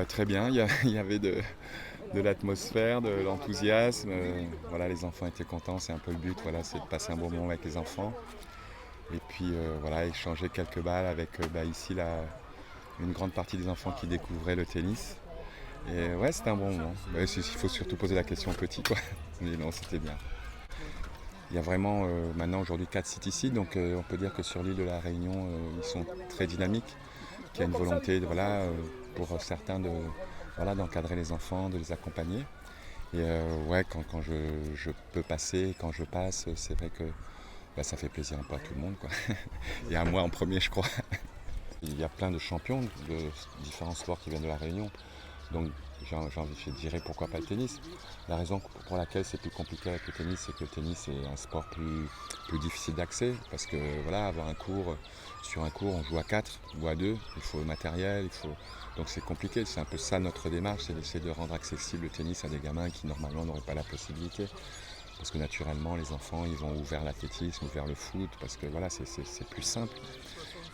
Très bien, il y avait de l'atmosphère, de l'enthousiasme. Voilà, les enfants étaient contents, c'est un peu le but, voilà, c'est de passer un bon moment avec les enfants. Et puis voilà, échanger quelques balles avec ici une grande partie des enfants qui découvraient le tennis. Et ouais, c'était un bon moment. Il faut surtout poser la question petit, quoi. Mais non, c'était bien. Il y a vraiment maintenant aujourd'hui 4 sites ici, donc on peut dire que sur l'île de la Réunion, ils sont très dynamiques, qu'il y a une volonté voilà, pour certains voilà, d'encadrer les enfants, de les accompagner. Et ouais, quand je peux passer, quand je passe, c'est vrai que ça fait plaisir un peu à tout le monde, quoi. Et à moi en premier, je crois. Il y a plein de champions de différents sports qui viennent de la Réunion. Donc je dirais pourquoi pas le tennis. La raison pour laquelle c'est plus compliqué avec le tennis, c'est que le tennis est un sport plus difficile d'accès. Parce que voilà, avoir un cours, sur un cours on joue à 4 ou à 2, il faut le matériel, donc c'est compliqué. C'est un peu ça notre démarche, c'est d'essayer de rendre accessible le tennis à des gamins qui normalement n'auraient pas la possibilité. Parce que naturellement les enfants ils vont ou vers l'athlétisme ou vers le foot, parce que voilà, c'est plus simple.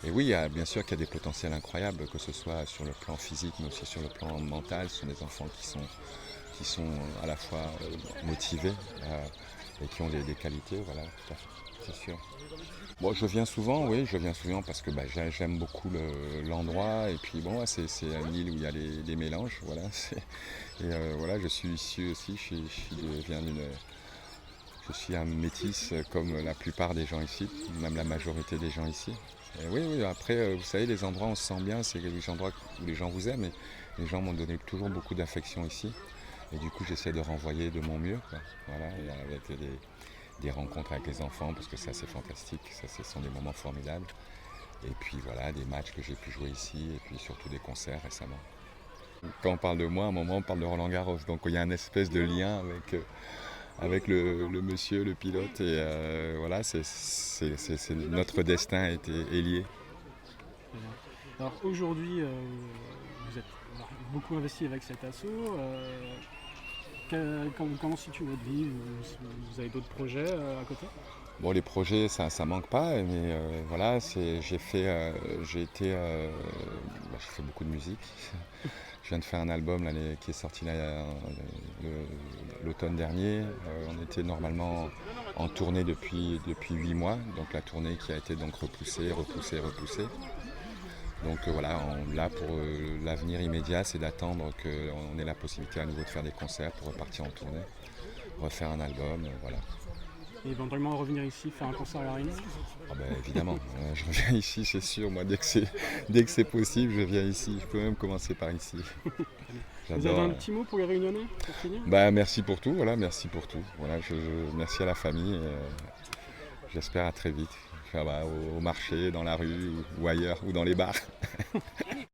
Et oui, bien sûr qu'il y a des potentiels incroyables, que ce soit sur le plan physique, mais aussi sur le plan mental. Ce sont des enfants qui sont à la fois motivés et qui ont des qualités, voilà, tout à fait, c'est sûr. Bon, je viens souvent, oui, je viens souvent parce que j'aime beaucoup l'endroit. Et puis bon, c'est une île où il y a les mélanges, voilà. Et voilà, je suis ici aussi, je suis un métis comme la plupart des gens ici, même la majorité des gens ici. Et oui, oui, après, vous savez, les endroits où on se sent bien, c'est les endroits où les gens vous aiment. Et les gens m'ont donné toujours beaucoup d'affection ici. Et du coup, j'essaie de renvoyer de mon mieux, quoi. Voilà, et avec des rencontres avec les enfants, parce que ça, c'est fantastique. Ça, ce sont des moments formidables. Et puis voilà, des matchs que j'ai pu jouer ici, et puis surtout des concerts récemment. Quand on parle de moi, à un moment, on parle de Roland Garros. Donc il y a une espèce de lien avec le monsieur, le pilote. Et voilà, notre destin est lié. Très bien. Alors aujourd'hui, vous êtes beaucoup investi avec cet assaut. Comment situe votre vie? Vous avez d'autres projets à côté? Bon, les projets, ça manque pas, mais voilà, j'ai fait beaucoup de musique. Je viens de faire un album qui est sorti l'automne dernier. On était normalement en tournée depuis 8 mois, donc la tournée qui a été donc repoussée, repoussée, repoussée. Donc voilà, là pour l'avenir immédiat, c'est d'attendre qu'on ait la possibilité à nouveau de faire des concerts pour repartir en tournée, refaire un album, voilà. Et éventuellement revenir ici, faire un concert à La Réunion? Ah ben, évidemment, je reviens ici, c'est sûr, moi dès que c'est possible, je viens ici. Je peux même commencer par ici. Vous avez J'adore. un petit mot pour les Réunionnais pour finir? Merci pour tout, voilà, merci pour tout. Voilà, merci à la famille. J'espère à très vite. Enfin, au marché, dans la rue ou ailleurs, ou dans les bars.